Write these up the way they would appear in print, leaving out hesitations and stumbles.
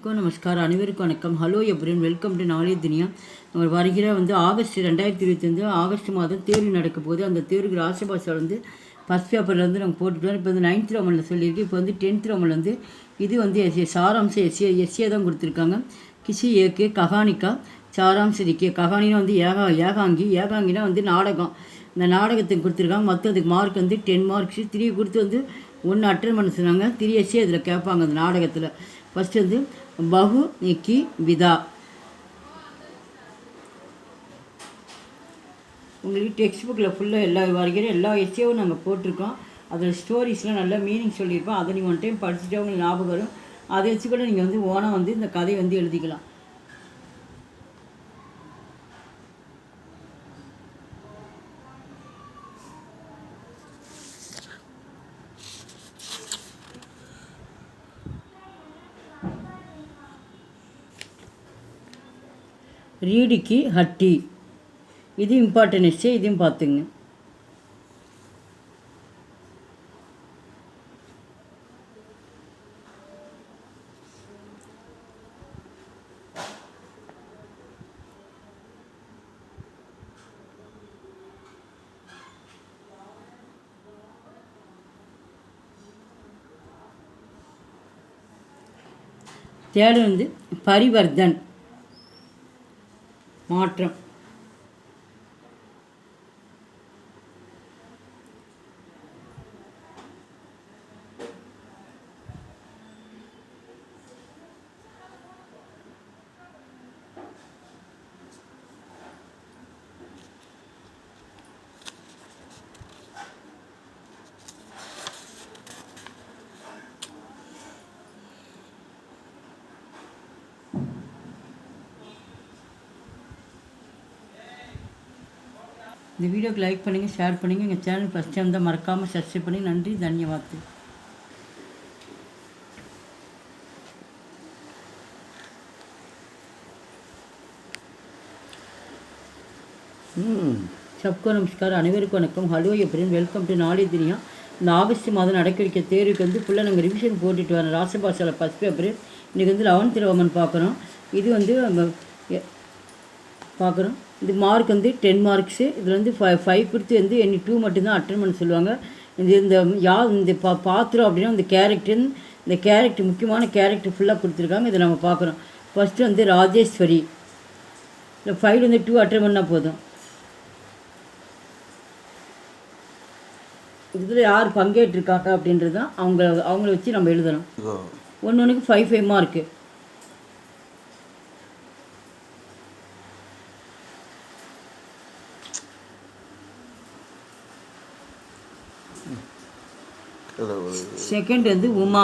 நமஸ்கார் அனைவருக்கும் வணக்கம். Hello everyone, welcome to knowledge Duniya. வருகிற ஆகஸ்ட் 2025 ஆகஸ்ட் மாதம் தேர்வு நடக்க போது. அந்த தேர்வுக்கு ராஷ்டிரபாஷா ஃபஸ்ட் பேப்பரில் நாங்கள் போட்டுட்டோம். இப்போ 9th ரோமனில் சொல்லியிருக்கு. இப்போ 10th ரோமனில் இது சாராம்சம் எஸ்ஏ தான் கொடுத்துருக்காங்க. கிசி ஏக்கு கஹானிக்கா சாராம்சம் இருக்கே. கஹானினா ஏகாங்கினா நாடகம். இந்த நாடகத்துக்கு கொடுத்துருக்காங்க. மற்றதுக்கு மார்க் 10 மார்க்ஸ். 3 கொடுத்து 1 அட்டன் பண்ண சொன்னாங்க. 3 எஸ்ஏ இதில் கேட்பாங்க. அந்த நாடகத்தில் ஃபஸ்ட்டு பஹு கி விதா. உங்களுக்கு டெக்ஸ்ட் புக்கில் ஃபுல்லாக வரைக்கிற எல்லா எஸ்ஏவும் நாங்கள் போட்டிருக்கோம். அதில் ஸ்டோரிஸ்லாம் நல்லா மீனிங் சொல்லியிருப்போம். அதை நீங்கள் 1 டைம் படிச்சுட்டு உங்களுக்கு ஞாபகம் வரும். அதை வச்சு கூட நீங்கள் ஓனாக இந்த கதையை எழுதிக்கலாம். ரீடிக்கு ஹட்டி, இது இம்பார்ட்டன்ட் எஸ்ஸே. இதையும் பார்த்துங்க. தேர்டு பரிவர்த்தன், மாற்றம். இந்த வீடியோக்கு லைக் பண்ணுங்கள், ஷேர் பண்ணுங்கள். எங்கள் சேனல் ஃபஸ்ட் டைம் தான், மறக்காமல் சப்ஸ்கிரைப் பண்ணி. நன்றி, தன்யவாத். சப்கோ நமஸ்கார் அனைவருக்கும் வணக்கம். Hello everyone, welcome to knowledge Duniya. இந்த ஆகஸ்ட் மாதம் நடக்க இருக்க தேர்வுக்கு ஃபுல்லாக நாங்கள் ரிவிஷன் போட்டுட்டு வரோம். ராஷ்டிரபாஷாவில் ஃபஸ்ட் பேப்பர். இன்றைக்கி 11th ரோமன் பார்க்குறோம். இது பார்க்குறோம். இது மார்க் 10 மார்க்ஸு. இதில் 5 கொடுத்து எனி 2 மட்டும்தான் அட்டன் பண்ண சொல்லுவாங்க. இந்த பாத்திரம் அப்படின்னா இந்த கேரக்டர் முக்கியமான கேரக்டர் ஃபுல்லாக கொடுத்துருக்காங்க. இதை நம்ம பார்க்குறோம். ஃபஸ்ட்டு ராஜேஸ்வரி. இல்லை 5 2 அட்டன் பண்ணால் போதும். இதில் யார் பங்கேற்றிருக்காங்க அப்படின்றது தான் அவங்கள வச்சு நம்ம எழுதணும். ஒன்றுக்கு 5 மார்க்கு. செகண்ட் உமா.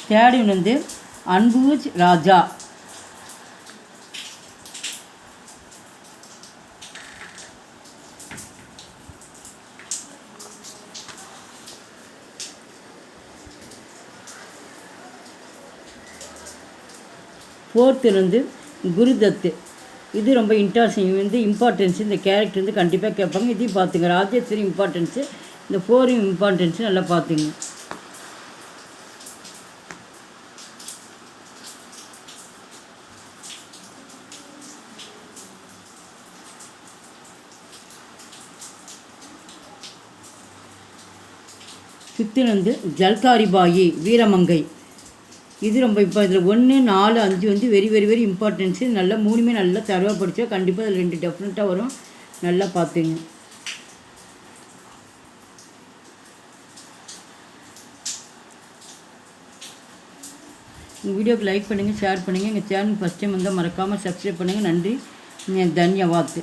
தேர்டு அன்பூஜ் ராஜா. ஃபோர்த்து குருதத்து. இது ரொம்ப இம்பார்ட்டன்ஸ். இந்த கேரக்டர் கண்டிப்பாக கேட்பாங்க. இதையும் பார்த்துங்க. ராஜேஸ்வரி இம்பார்ட்டன்ஸு. இந்த 4 இம்பார்ட்டன்ஸு நல்லா பார்த்துங்க. ஃபிஃப்த்து ஜல்காரிபாயி, வீரமங்கை. இது ரொம்ப இப்போ இதில் 1 4 5 வெரி வெரி வெரி இம்பார்ட்டன்ஸு. நல்லா 3மே நல்லா தரவாக படித்தா கண்டிப்பாக அதில் 2 டெஃபினட்டாக வரும். நல்லா பார்த்துங்க. இந்த வீடியோக்கு லைக் பண்ணுங்கள், ஷேர் பண்ணுங்கள். எங்கள் சேனல் ஃபஸ்ட் டைம் மறக்காமல் சப்ஸ்கிரைப் பண்ணுங்கள். நன்றி, தன்யவாத்.